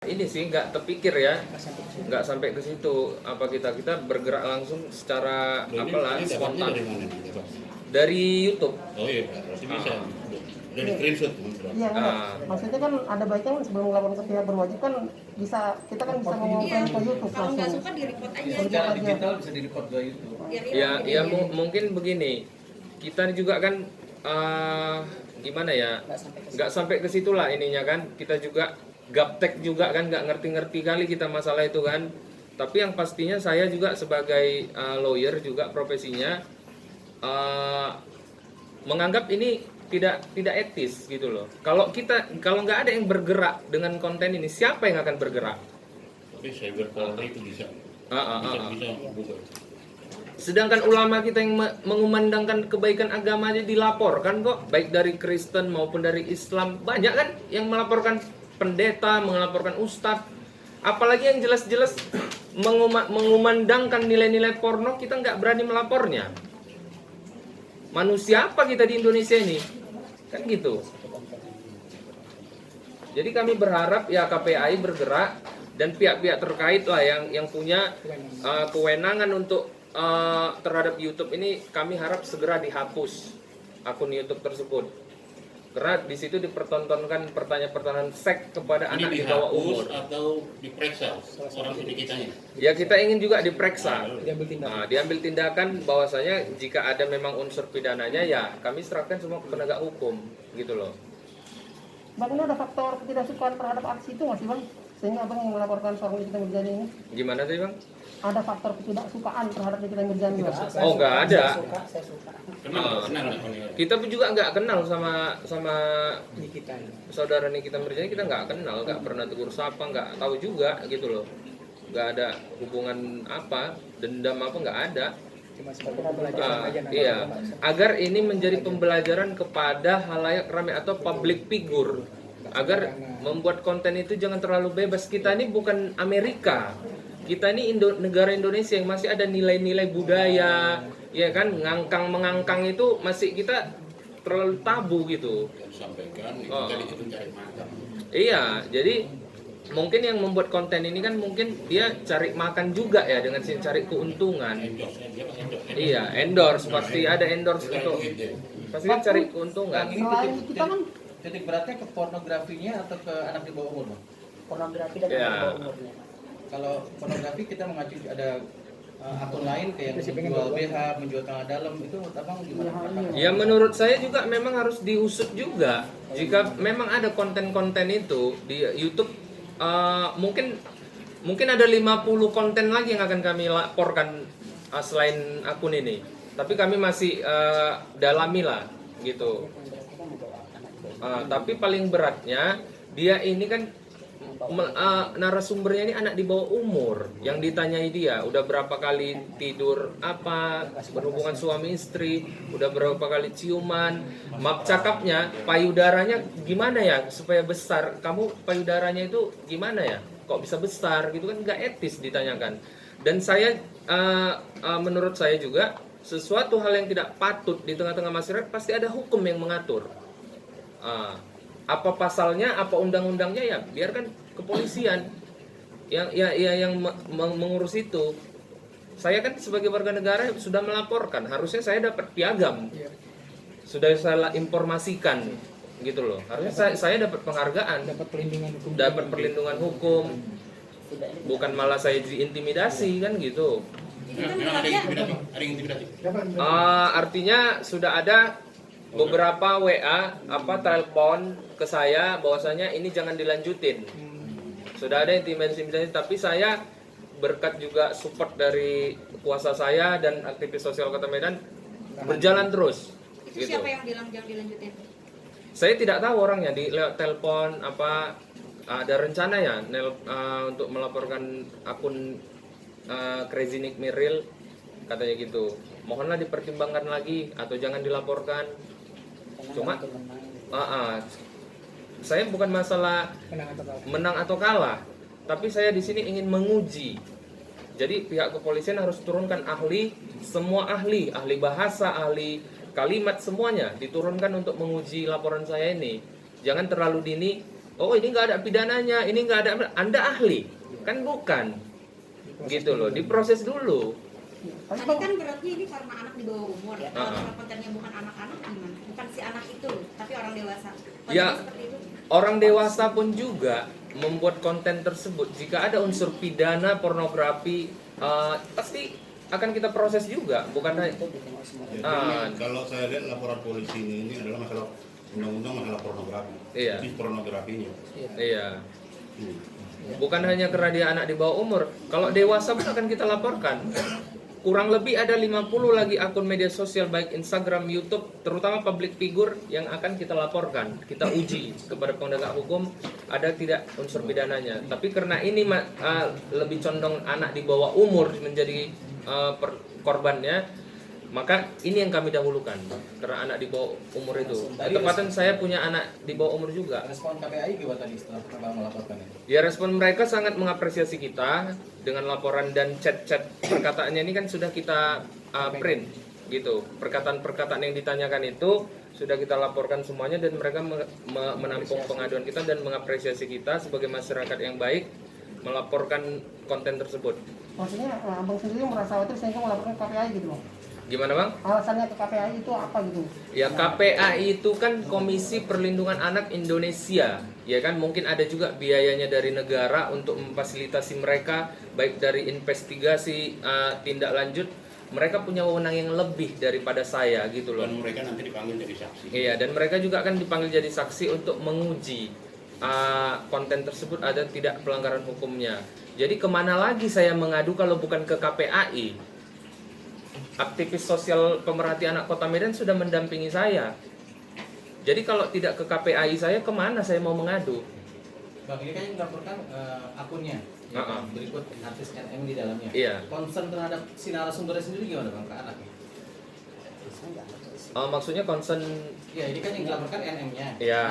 Ini sih nggak terpikir ya, nggak sampai ke situ. Apa kita bergerak langsung secara apalah spontan dari mana nih, Pak? dari YouTube. Oh iya, Pak. Berarti bisa. Dari screenshot. Iya, enggak. Maksudnya kan ada baiknya kan sebelum melaporkan ke pihak berwajib kan bisa kita kan bisa mengumumkan ke YouTube Kalau nggak langsung. suka di report aja. Secara digital bisa di report ke YouTube. Ya mungkin begini, kita juga kan gimana ya, nggak sampai ke situ lah ininya kan. Kita juga gaptek juga kan, nggak ngerti-ngerti kali kita masalah itu kan. Tapi yang pastinya saya juga sebagai lawyer juga profesinya menganggap ini tidak etis gitu loh. Kalau nggak ada yang bergerak dengan konten ini, siapa yang akan bergerak? Tapi cyber Polri itu bisa. Bisa buka. Sedangkan ulama kita yang mengumandangkan kebaikan agama aja dilaporkan kok, baik dari Kristen maupun dari Islam. Banyak kan yang melaporkan pendeta, melaporkan ustadz. Apalagi yang jelas-jelas mengumandangkan nilai-nilai porno, kita nggak berani melapornya. Manusia apa kita di Indonesia ini? Kan gitu. Jadi kami berharap ya KPAI bergerak dan pihak-pihak terkait lah yang punya kewenangan untuk terhadap YouTube ini, kami harap segera dihapus akun YouTube tersebut. Karena di situ dipertontonkan pertanyaan-pertanyaan seks kepada Ini anak di bawah dihapus umur. atau diperiksa orang kitanya? Ya kita ingin juga diperiksa, diambil tindakan bahwasanya jika ada memang unsur pidananya ya kami serahkan semua ke penegak hukum gitu loh. Bang, ini ada faktor ketidaksukaan terhadap aksi itu nggak sih Bang? Sehingga Abang melaporkan seorang Nikita Mirzani ini. Gimana tadi Bang? Ada faktor ketidaksukaan terhadap Nikita Mirzani Bang? Oh nggak ada. Kenal nggak? Kita pun juga nggak kenal sama saudara Nikita Mirzani, kita nggak kenal, nggak pernah tegur sapa, nggak tahu juga gitu loh. Nggak ada hubungan apa, dendam apa, nggak ada. Iya, agar ini menjadi pembelajaran kepada halayak ramai atau public figure, agar membuat konten itu jangan terlalu bebas. Kita ini bukan Amerika, kita ini negara Indonesia yang masih ada nilai-nilai budaya, ya kan, mengangkang itu masih kita terlalu tabu gitu. Sampaikan itu cari makan. Iya, jadi mungkin yang membuat konten ini kan mungkin dia cari makan juga ya, dengan cari keuntungan. Iya, endorse, pasti ada endorse itu. Pasti kan cari keuntungan. Selain kita kan Titik beratnya ke pornografinya atau ke anak di bawah umur, Bang? Pornografi dan Ya. bawah umurnya. Kalau pornografi kita mengacu ada akun lain kayak menjual BH, menjual tanah dalam, itu menurut Abang gimana? Ya menurut saya juga memang harus diusut juga. Jika memang ada konten-konten itu di YouTube, mungkin ada 50 konten lagi yang akan kami laporkan selain akun ini. Tapi kami masih dalami lah gitu. Tapi paling beratnya dia ini kan narasumbernya ini anak di bawah umur, yang ditanyai dia udah berapa kali tidur apa, berhubungan suami istri, udah berapa kali ciuman, map cakapnya, payudaranya gimana ya supaya besar, kamu payudaranya itu gimana ya kok bisa besar gitu kan, nggak etis ditanyakan. Dan saya menurut saya juga sesuatu hal yang tidak patut di tengah-tengah masyarakat pasti ada hukum yang mengatur. Apa pasalnya, apa undang-undangnya, ya biarkan kepolisian yang mengurus itu. Saya kan sebagai warga negara sudah melaporkan, harusnya saya dapat piagam, sudah saya informasikan gitu loh. Harusnya saya dapat penghargaan, dapat perlindungan hukum, bukan malah saya diintimidasi kan gitu. Memang ada intimidasi. Artinya sudah ada beberapa WA telepon ke saya bahwasanya ini jangan dilanjutin. Sudah ada intimidasi, tapi saya berkat juga support dari kuasa saya dan aktivis sosial Kota Medan berjalan terus. Itu Gitu. siapa yang bilang jangan dilanjutin? Saya tidak tahu orangnya, di lewat telepon ada rencana ya untuk melaporkan akun Crazy Nick Miril katanya gitu. Mohonlah dipertimbangkan lagi atau jangan dilaporkan. Cuma saya bukan masalah menang atau kalah, tapi saya di sini ingin menguji. Jadi pihak kepolisian harus turunkan semua ahli bahasa, ahli kalimat, semuanya diturunkan untuk menguji laporan saya ini. Jangan terlalu dini oh ini nggak ada pidananya, ini nggak ada, Anda ahli, kan bukan, gitu loh, diproses dulu. Tapi Tadi kan beratnya ini karena anak di bawah umur ya. Kalau Ah. misalnya kontennya bukan anak-anak gimana? Bukan si anak itu, tapi orang dewasa. Kontennya Ya. seperti itu. Orang dewasa pun juga membuat konten tersebut. Jika ada unsur pidana, pornografi, pasti akan kita proses juga, bukan hanya. Jadi, kalau saya lihat laporan polisi ini adalah masalah undang-undang masalah pornografi. Iya. Di pornografinya. Iya. Hmm. Bukan hanya karena dia anak di bawah umur. Kalau dewasa pun akan kita laporkan. Kurang lebih ada 50 lagi akun media sosial baik Instagram, YouTube, terutama public figure yang akan kita laporkan. Kita uji kepada penegak hukum ada tidak unsur pidananya. Tapi karena ini lebih condong anak di bawah umur menjadi korbannya, maka ini yang kami dahulukan karena anak di bawah umur itu. Ketepatan saya punya anak di bawah umur juga. Respon KPAI gimana tadi setelah Abang melaporkan ini? Ya, respon mereka sangat mengapresiasi kita dengan laporan dan chat-chat perkataannya ini kan sudah kita print gitu. Perkataan-perkataan yang ditanyakan itu sudah kita laporkan semuanya dan mereka menampung pengaduan kita dan mengapresiasi kita sebagai masyarakat yang baik melaporkan konten tersebut. maksudnya abang sendiri merasa khawatir sehingga melaporkan ke KPAI gitu loh. Gimana Bang? Alasannya ke KPAI itu apa gitu? Ya KPAI itu kan Komisi Perlindungan Anak Indonesia. Ya kan mungkin ada juga biayanya dari negara untuk memfasilitasi mereka baik dari investigasi tindak lanjut. Mereka punya wewenang yang lebih daripada saya gitu loh. Dan mereka nanti dipanggil jadi saksi. Iya, dan mereka juga akan dipanggil jadi saksi untuk menguji konten tersebut ada tidak pelanggaran hukumnya. Jadi kemana lagi saya mengadu kalau bukan ke KPAI? Aktivis sosial pemerhati anak Kota Medan sudah mendampingi saya. Jadi kalau tidak ke KPAI saya, kemana saya mau mengadu? Bang, ini kan yang dilaporkan akunnya. Berikut artis NM di dalamnya. Iya. Concern terhadap si narasumbernya sendiri gimana Bang ke anaknya? Maksudnya concern, Ya, ini kan yang dilaporkan NM-nya. ya.